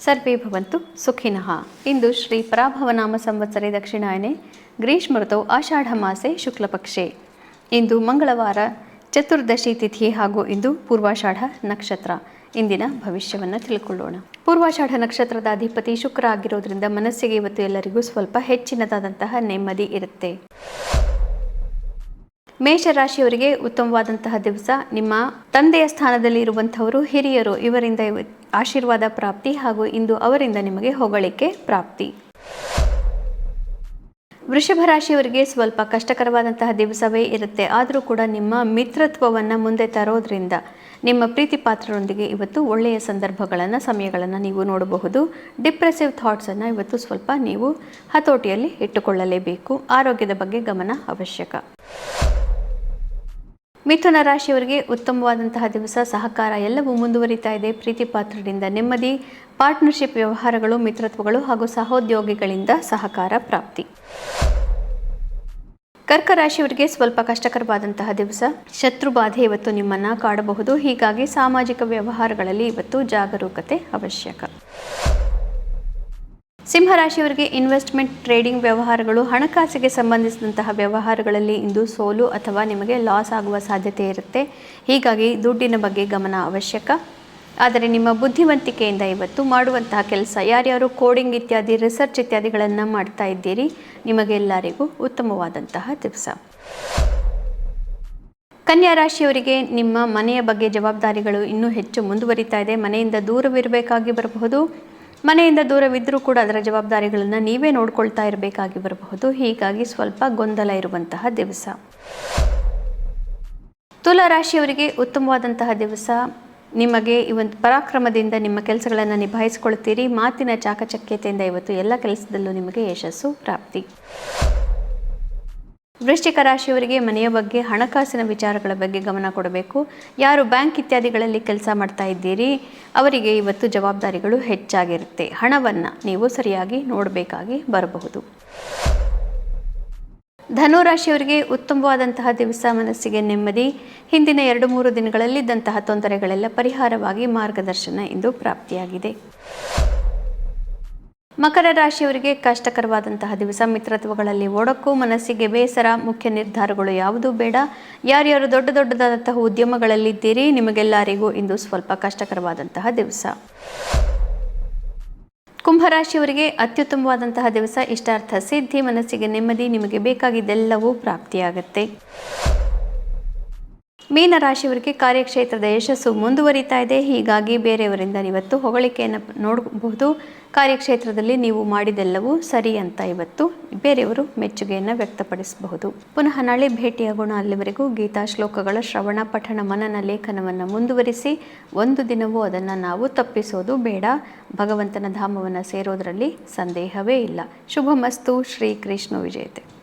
ಸರ್ವೇ ಭವಂತು ಸುಖಿನಃ. ಇಂದು ಶ್ರೀ ಪರಾಭವನಾಮ ಸಂವತ್ಸರೆ ದಕ್ಷಿಣಾಯನೆ ಗ್ರೀಷ್ಮ ಋತು ಆಷಾಢ ಮಾಸೆ ಶುಕ್ಲಪಕ್ಷೆ. ಇಂದು ಮಂಗಳವಾರ ಚತುರ್ದಶಿ ತಿಥಿ ಹಾಗೂ ಇಂದು ಪೂರ್ವಾಷಾಢ ನಕ್ಷತ್ರ. ಇಂದಿನ ಭವಿಷ್ಯವನ್ನು ತಿಳ್ಕೊಳ್ಳೋಣ. ಪೂರ್ವಾಷಾಢ ನಕ್ಷತ್ರದ ಅಧಿಪತಿ ಶುಕ್ರ ಆಗಿರೋದ್ರಿಂದ ಮನಸ್ಸಿಗೆ ಇವತ್ತು ಎಲ್ಲರಿಗೂ ಸ್ವಲ್ಪ ಹೆಚ್ಚಿನದಾದಂತಹ ನೆಮ್ಮದಿ ಇರುತ್ತೆ. ಮೇಷರಾಶಿಯವರಿಗೆ ಉತ್ತಮವಾದಂತಹ ದಿವಸ. ನಿಮ್ಮ ತಂದೆಯ ಸ್ಥಾನದಲ್ಲಿ ಇರುವಂಥವರು ಹಿರಿಯರು, ಇವರಿಂದ ಆಶೀರ್ವಾದ ಪ್ರಾಪ್ತಿ ಹಾಗೂ ಇಂದು ಅವರಿಂದ ನಿಮಗೆ ಹೊಗಳಿಕೆ ಪ್ರಾಪ್ತಿ. ವೃಷಭ ರಾಶಿಯವರಿಗೆ ಸ್ವಲ್ಪ ಕಷ್ಟಕರವಾದಂತಹ ದಿವಸವೇ ಇರುತ್ತೆ. ಆದರೂ ಕೂಡ ನಿಮ್ಮ ಮಿತ್ರತ್ವವನ್ನು ಮುಂದೆ ತರೋದ್ರಿಂದ ನಿಮ್ಮ ಪ್ರೀತಿ ಪಾತ್ರರೊಂದಿಗೆ ಇವತ್ತು ಒಳ್ಳೆಯ ಸಂದರ್ಭಗಳನ್ನು ಸಮಯಗಳನ್ನು ನೀವು ನೋಡಬಹುದು. ಡಿಪ್ರೆಸಿವ್ ಥಾಟ್ಸನ್ನು ಇವತ್ತು ಸ್ವಲ್ಪ ನೀವು ಹತೋಟಿಯಲ್ಲಿ ಇಟ್ಟುಕೊಳ್ಳಲೇಬೇಕು. ಆರೋಗ್ಯದ ಬಗ್ಗೆ ಗಮನ ಅವಶ್ಯಕ. ಮಿಥುನ ರಾಶಿಯವರಿಗೆ ಉತ್ತಮವಾದಂತಹ ದಿವಸ. ಸಹಕಾರ ಎಲ್ಲವೂ ಮುಂದುವರಿತಾ ಇದೆ. ಪ್ರೀತಿ ಪಾತ್ರರಿಂದ ನೆಮ್ಮದಿ, ಪಾರ್ಟ್ನರ್ಶಿಪ್ ವ್ಯವಹಾರಗಳು, ಮಿತ್ರತ್ವಗಳು ಹಾಗೂ ಸಹೋದ್ಯೋಗಿಗಳಿಂದ ಸಹಕಾರ ಪ್ರಾಪ್ತಿ. ಕರ್ಕ ರಾಶಿಯವರಿಗೆ ಸ್ವಲ್ಪ ಕಷ್ಟಕರವಾದಂತಹ ದಿವಸ. ಶತ್ರು ಬಾಧೆ ಇವತ್ತು ನಿಮ್ಮನ್ನು ಕಾಡಬಹುದು. ಹೀಗಾಗಿ ಸಾಮಾಜಿಕ ವ್ಯವಹಾರಗಳಲ್ಲಿ ಇವತ್ತು ಜಾಗರೂಕತೆ ಅವಶ್ಯಕ. ಸಿಂಹರಾಶಿಯವರಿಗೆ ಇನ್ವೆಸ್ಟ್ಮೆಂಟ್, ಟ್ರೇಡಿಂಗ್ ವ್ಯವಹಾರಗಳು, ಹಣಕಾಸಿಗೆ ಸಂಬಂಧಿಸಿದಂತಹ ವ್ಯವಹಾರಗಳಲ್ಲಿ ಇಂದು ಸೋಲು ಅಥವಾ ನಿಮಗೆ ಲಾಸ್ ಆಗುವ ಸಾಧ್ಯತೆ ಇರುತ್ತೆ. ಹೀಗಾಗಿ ದುಡ್ಡಿನ ಬಗ್ಗೆ ಗಮನ ಅವಶ್ಯಕ. ಆದರೆ ನಿಮ್ಮ ಬುದ್ಧಿವಂತಿಕೆಯಿಂದ ಇವತ್ತು ಮಾಡುವಂತಹ ಕೆಲಸ, ಯಾರ್ಯಾರು ಕೋಡಿಂಗ್ ಇತ್ಯಾದಿ ರಿಸರ್ಚ್ ಇತ್ಯಾದಿಗಳನ್ನು ಮಾಡ್ತಾ ಇದ್ದೀರಿ, ನಿಮಗೆಲ್ಲರಿಗೂ ಉತ್ತಮವಾದಂತಹ ದಿವಸ. ಕನ್ಯಾ ರಾಶಿಯವರಿಗೆ ನಿಮ್ಮ ಮನೆಯ ಬಗ್ಗೆ ಜವಾಬ್ದಾರಿಗಳು ಇನ್ನೂ ಹೆಚ್ಚು ಮುಂದುವರಿತಾ ಇದೆ. ಮನೆಯಿಂದ ದೂರವಿರಬೇಕಾಗಿ ಬರಬಹುದು. ಮನೆಯಿಂದ ದೂರವಿದ್ದರೂ ಕೂಡ ಅದರ ಜವಾಬ್ದಾರಿಗಳನ್ನು ನೀವೇ ನೋಡ್ಕೊಳ್ತಾ ಇರಬೇಕಾಗಿ ಬರಬಹುದು. ಹೀಗಾಗಿ ಸ್ವಲ್ಪ ಗೊಂದಲ ಇರುವಂತಹ ದಿವಸ. ತುಲಾ ರಾಶಿಯವರಿಗೆ ಉತ್ತಮವಾದಂತಹ ದಿವಸ. ನಿಮಗೆ ಇವತ್ತು ಪರಾಕ್ರಮದಿಂದ ನಿಮ್ಮ ಕೆಲಸಗಳನ್ನು ನಿಭಾಯಿಸಿಕೊಳ್ತೀರಿ. ಮಾತಿನ ಚಾಕಚಕ್ಯತೆಯಿಂದ ಇವತ್ತು ಎಲ್ಲ ಕೆಲಸದಲ್ಲೂ ನಿಮಗೆ ಯಶಸ್ಸು ಪ್ರಾಪ್ತಿ. ವೃಶ್ಚಿಕ ರಾಶಿಯವರಿಗೆ ಮನೆಯ ಬಗ್ಗೆ, ಹಣಕಾಸಿನ ವಿಚಾರಗಳ ಬಗ್ಗೆ ಗಮನ ಕೊಡಬೇಕು. ಯಾರು ಬ್ಯಾಂಕ್ ಇತ್ಯಾದಿಗಳಲ್ಲಿ ಕೆಲಸ ಮಾಡ್ತಾ ಇದ್ದೀರಿ ಅವರಿಗೆ ಇವತ್ತು ಜವಾಬ್ದಾರಿಗಳು ಹೆಚ್ಚಾಗಿರುತ್ತೆ. ಹಣವನ್ನು ನೀವು ಸರಿಯಾಗಿ ನೋಡಬೇಕಾಗಿ ಬರಬಹುದು. ಧನು ರಾಶಿಯವರಿಗೆ ಉತ್ತಮವಾದಂತಹ ದಿವಸ. ಮನಸ್ಸಿಗೆ ನೆಮ್ಮದಿ. ಹಿಂದಿನ 2-3 ದಿನಗಳಲ್ಲಿದ್ದಂತಹ ತೊಂದರೆಗಳೆಲ್ಲ ಪರಿಹಾರವಾಗಿ ಮಾರ್ಗದರ್ಶನ ಇಂದು ಪ್ರಾಪ್ತಿಯಾಗಿದೆ. ಮಕರ ರಾಶಿಯವರಿಗೆ ಕಷ್ಟಕರವಾದಂತಹ ದಿವಸ. ಮಿತ್ರತ್ವಗಳಲ್ಲಿ ಒಡಕು, ಮನಸ್ಸಿಗೆ ಬೇಸರ, ಮುಖ್ಯ ನಿರ್ಧಾರಗಳು ಯಾವುದೂ ಬೇಡ. ಯಾರ್ಯಾರು ದೊಡ್ಡದಾದಂತಹ ಉದ್ಯಮಗಳಲ್ಲಿದ್ದೀರಿ ನಿಮಗೆಲ್ಲರಿಗೂ ಇಂದು ಸ್ವಲ್ಪ ಕಷ್ಟಕರವಾದಂತಹ ದಿವಸ. ಕುಂಭರಾಶಿಯವರಿಗೆ ಅತ್ಯುತ್ತಮವಾದಂತಹ ದಿವಸ. ಇಷ್ಟಾರ್ಥ ಸಿದ್ಧಿ, ಮನಸ್ಸಿಗೆ ನೆಮ್ಮದಿ, ನಿಮಗೆ ಬೇಕಾಗಿದ್ದೆಲ್ಲವೂ ಪ್ರಾಪ್ತಿಯಾಗುತ್ತೆ. ಮೀನರಾಶಿಯವರಿಗೆ ಕಾರ್ಯಕ್ಷೇತ್ರದ ಯಶಸ್ಸು ಮುಂದುವರಿತಾ ಇದೆ. ಹೀಗಾಗಿ ಬೇರೆಯವರಿಂದ ಇವತ್ತು ಹೊಗಳಿಕೆಯನ್ನು ನೋಡಬಹುದು. ಕಾರ್ಯಕ್ಷೇತ್ರದಲ್ಲಿ ನೀವು ಮಾಡಿದೆಲ್ಲವೂ ಸರಿ ಅಂತ ಇವತ್ತು ಬೇರೆಯವರು ಮೆಚ್ಚುಗೆಯನ್ನು ವ್ಯಕ್ತಪಡಿಸಬಹುದು. ಪುನಃ ನಾಳೆ ಭೇಟಿಯಾಗೋಣ. ಅಲ್ಲಿವರೆಗೂ ಗೀತಾ ಶ್ಲೋಕಗಳ ಶ್ರವಣ, ಪಠಣ, ಮನನ, ಲೇಖನವನ್ನು ಮುಂದುವರಿಸಿ. ಒಂದು ದಿನವೂ ಅದನ್ನು ನಾವು ತಪ್ಪಿಸೋದು ಬೇಡ. ಭಗವಂತನ ಧಾಮವನ್ನು ಸೇರೋದರಲ್ಲಿ ಸಂದೇಹವೇ ಇಲ್ಲ. ಶುಭಮಸ್ತು. ಶ್ರೀ ಕೃಷ್ಣ ವಿಜಯತೆ.